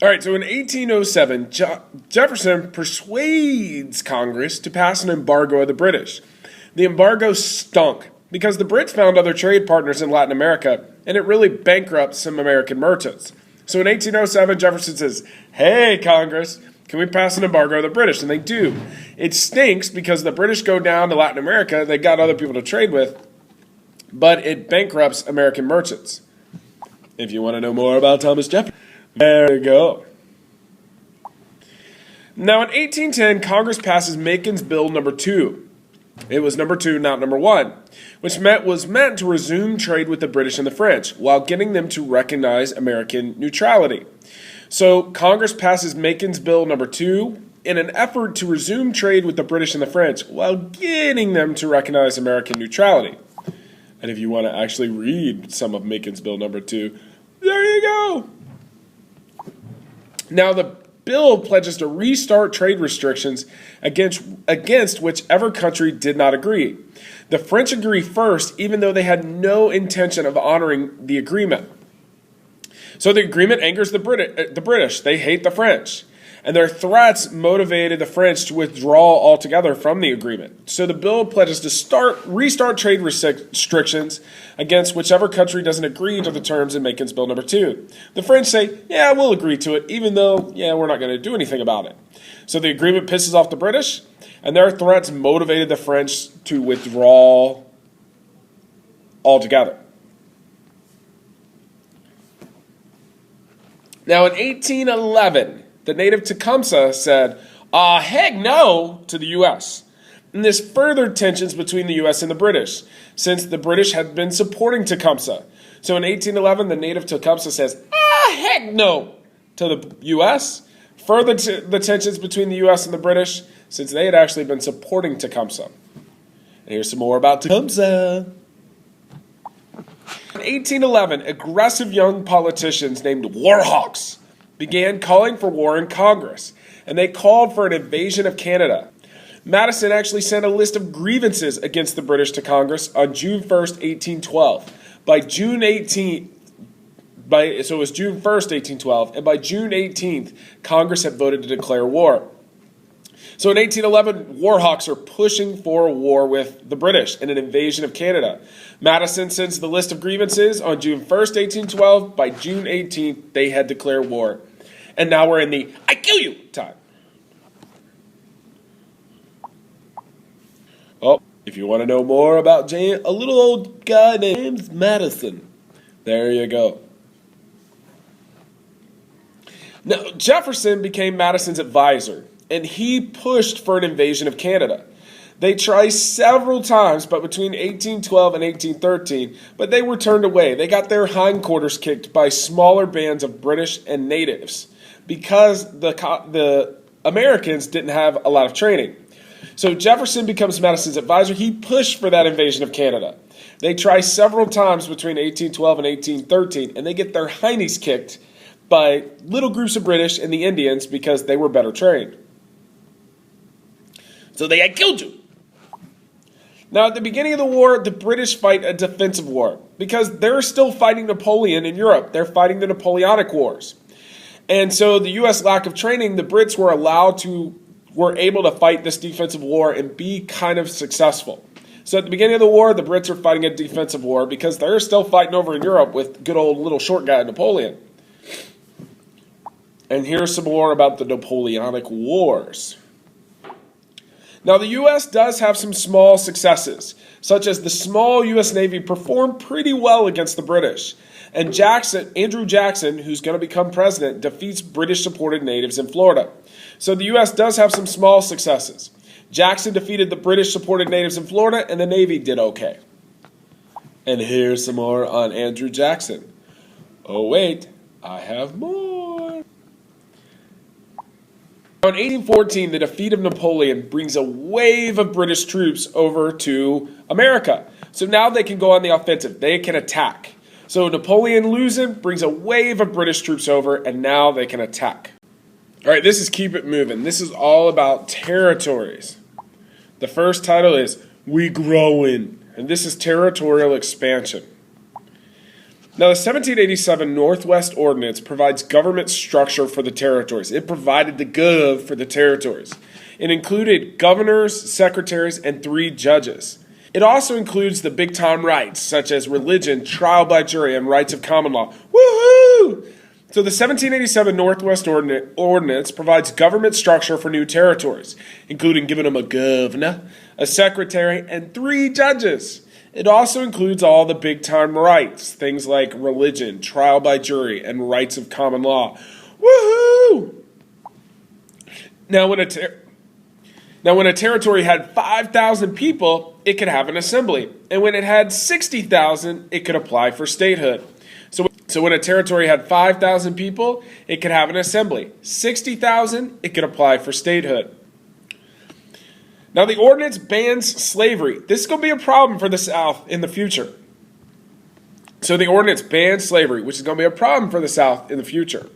All right, so in 1807, Jefferson persuades Congress to pass an embargo of the British. The embargo stunk because the Brits found other trade partners in Latin America, and it really bankrupted some American merchants. So in 1807, Jefferson says, "Hey, Congress, can we pass an embargo of the British?" And they do. It stinks because the British go down to Latin America, they got other people to trade with, but it bankrupts American merchants. If you want to know more about Thomas Jefferson, there you go. Now in 1810, Congress passes Macon's Bill number 2. It was number 2, not number 1, which was meant to resume trade with the British and the French while getting them to recognize American neutrality. So Congress passes Macon's Bill number 2 in an effort to resume trade with the British and the French while getting them to recognize American neutrality. And if you want to actually read some of Macon's Bill number 2, there you go. Now the bill pledges to restart trade restrictions against whichever country did not agree. The French agree first, even though they had no intention of honoring the agreement. So the agreement angers the British. They hate the French. And their threats motivated the French to withdraw altogether from the agreement. So the bill pledges to restart trade restrictions against whichever country doesn't agree to the terms in Macon's Bill number 2. The French say, yeah, we'll agree to it, even though, we're not going to do anything about it. So the agreement pisses off the British, and their threats motivated the French to withdraw altogether. Now in 1811, the native Tecumseh said, heck no, to the U.S. And this furthered tensions between the U.S. and the British, since the British had been supporting Tecumseh. So in 1811, the native Tecumseh says, heck no, to the U.S., furthered the tensions between the U.S. and the British, since they had actually been supporting Tecumseh. And here's some more about Tecumseh. In 1811, aggressive young politicians named warhawks began calling for war in Congress, and they called for an invasion of Canada. Madison actually sent a list of grievances against the British to Congress on June 1st, 1812. So it was June 1st, 1812, and by June 18th, Congress had voted to declare war. So in 1811, warhawks are pushing for a war with the British and an invasion of Canada. Madison sends the list of grievances on June 1st, 1812. By June 18th, they had declared war. And now we're in the I kill you time. Oh, if you want to know more about a little old guy named Madison, there you go. Now, Jefferson became Madison's advisor, and he pushed for an invasion of Canada. They tried several times, but between 1812 and 1813, but they were turned away. They got their hindquarters kicked by smaller bands of British and natives because the Americans didn't have a lot of training. So Jefferson becomes Madison's advisor. He pushed for that invasion of Canada. They try several times between 1812 and 1813, and they get their hindies kicked by little groups of British and the Indians because they were better trained. So they had killed you. Now, at the beginning of the war, the British fight a defensive war because they're still fighting Napoleon in Europe. They're fighting the Napoleonic Wars. And so the U.S. lack of training, the Brits were able to fight this defensive war and be kind of successful. So at the beginning of the war, the Brits are fighting a defensive war because they're still fighting over in Europe with good old little short guy Napoleon. And here's some more about the Napoleonic Wars. Now, the U.S. does have some small successes, such as the small U.S. Navy performed pretty well against the British. And Andrew Jackson, who's going to become president, defeats British-supported natives in Florida. So the U.S. does have some small successes. Jackson defeated the British-supported natives in Florida, and the Navy did okay. And here's some more on Andrew Jackson. Oh, wait, I have more. In 1814, the defeat of Napoleon brings a wave of British troops over to America. So now they can go on the offensive. They can attack. So Napoleon losing brings a wave of British troops over, and now they can attack. All right, this is Keep It Moving. This is all about territories. The first title is We Growin', and this is territorial expansion. Now, the 1787 Northwest Ordinance provides government structure for the territories. It provided the gov for the territories. It included governors, secretaries, and 3 judges. It also includes the big-time rights, such as religion, trial by jury, and rights of common law. Woohoo! So the 1787 Northwest Ordinance provides government structure for new territories, including giving them a governor, a secretary, and 3 judges. It also includes all the big-time rights, things like religion, trial by jury, and rights of common law. Woohoo! Now, when a territory had 5,000 people, it could have an assembly. And when it had 60,000, it could apply for statehood. So when a territory had 5,000 people, it could have an assembly. 60,000, it could apply for statehood. Now, the ordinance bans slavery. This is going to be a problem for the South in the future. So the ordinance bans slavery, which is going to be a problem for the South in the future.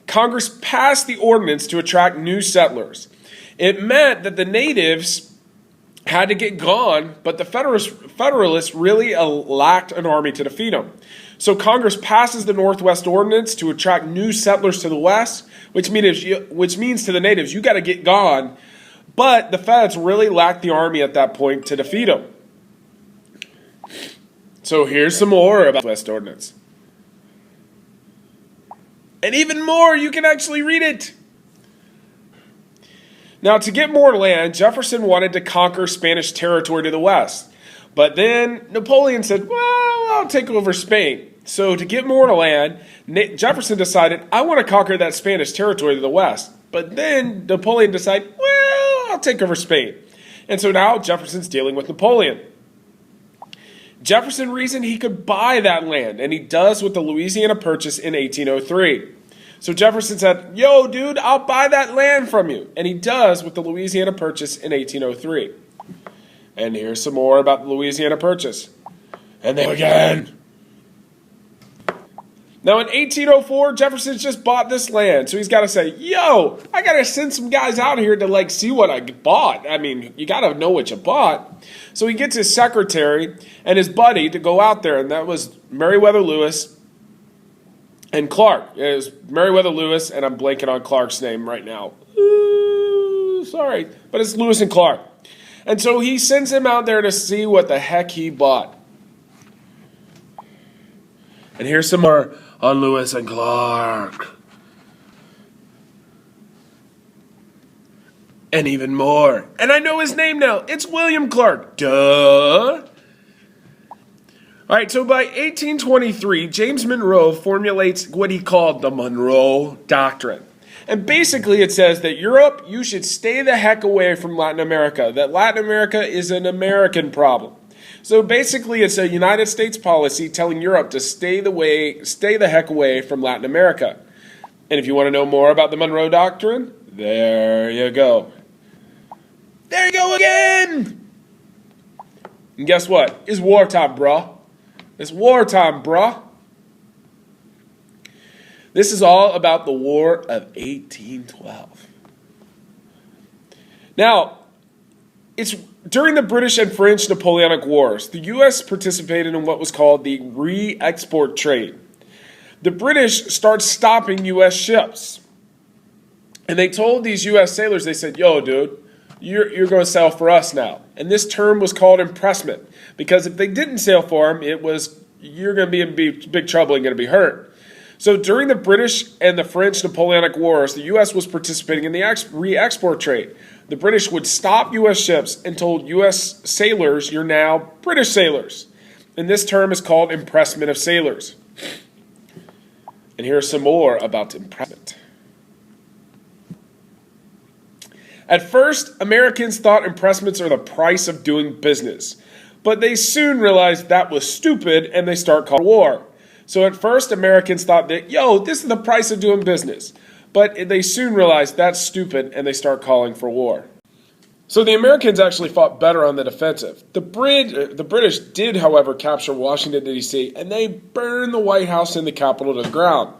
Congress passed the ordinance to attract new settlers. It meant that the natives had to get gone, but the Federalists really lacked an army to defeat them. So Congress passes the Northwest Ordinance to attract new settlers to the West, which means to the natives, you got to get gone. But the Feds really lacked the army at that point to defeat them. So here's some more about the West Ordinance. And even more, you can actually read it. Now, to get more land, Jefferson wanted to conquer Spanish territory to the west. But then Napoleon said, well, I'll take over Spain. So to get more land, Jefferson decided, I want to conquer that Spanish territory to the west. But then Napoleon decided, well, I'll take over Spain. And so now Jefferson's dealing with Napoleon. Jefferson reasoned he could buy that land, and he does with the Louisiana Purchase in 1803. So Jefferson said, yo, dude, I'll buy that land from you. And he does with the Louisiana Purchase in 1803. And here's some more about the Louisiana Purchase. And then again. Now in 1804, Jefferson's just bought this land. So he's got to say, yo, I got to send some guys out here to see what I bought. I mean, you got to know what you bought. So he gets his secretary and his buddy to go out there. And that was Meriwether Lewis and Clark. It was Meriwether Lewis, and I'm blanking on Clark's name right now. Ooh, sorry. But it's Lewis and Clark. And so he sends him out there to see what the heck he bought. And here's some more on Lewis and Clark. And even more. And I know his name now. It's William Clark. Duh. All right, so by 1823, James Monroe formulates what he called the Monroe Doctrine. And basically it says that Europe, you should stay the heck away from Latin America, that Latin America is an American problem. So basically it's a United States policy telling Europe to stay the heck away from Latin America. And if you want to know more about the Monroe Doctrine, there you go. There you go again! And guess what? It's wartime, bruh. It's wartime, bruh. This is all about the War of 1812. Now, it's during the British and French Napoleonic Wars. The U.S. participated in what was called the re-export trade. The British start stopping U.S. ships. And they told these U.S. sailors, they said, yo, dude, you're going to sail for us now. And this term was called impressment. Because if they didn't sail for them, it was, you're going to be in big trouble and going to be hurt. So during the British and the French Napoleonic Wars, the U.S. was participating in the re-export trade. The British would stop U.S. ships and told U.S. sailors, you're now British sailors. And this term is called impressment of sailors. And here's some more about impressment. At first, Americans thought impressments are the price of doing business. But they soon realized that was stupid and they start calling war. So at first, Americans thought that, yo, this is the price of doing business. But they soon realized that's stupid and they start calling for war. So the Americans actually fought better on the defensive. The British did, however, capture Washington, D.C., and they burned the White House and the Capitol to the ground.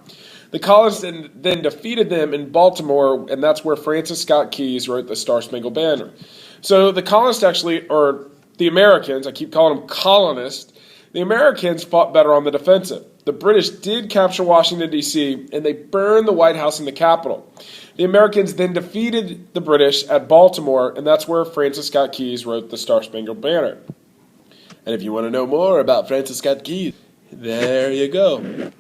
The colonists then defeated them in Baltimore, and that's where Francis Scott Key wrote the Star-Spangled Banner. So the colonists actually, or the Americans, I keep calling them colonists, The Americans fought better on the defensive. The British did capture Washington, D.C., and they burned the White House and the Capitol. The Americans then defeated the British at Baltimore, and that's where Francis Scott Key wrote the Star-Spangled Banner. And if you want to know more about Francis Scott Key, there you go.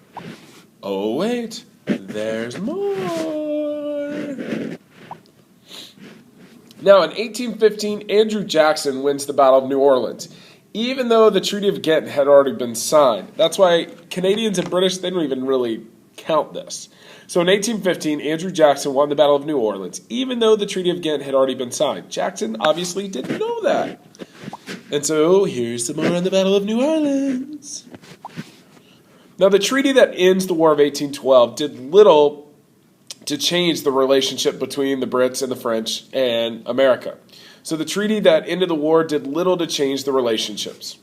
Oh, wait, there's more. Now, in 1815, Andrew Jackson wins the Battle of New Orleans, even though the Treaty of Ghent had already been signed. That's why Canadians and British, they don't even really count this. So in 1815, Andrew Jackson won the Battle of New Orleans, even though the Treaty of Ghent had already been signed. Jackson obviously didn't know that. And so here's some more on the Battle of New Orleans. Now, the treaty that ends the War of 1812 did little to change the relationship between the Brits and the French and America. So the treaty that ended the war did little to change the relationships.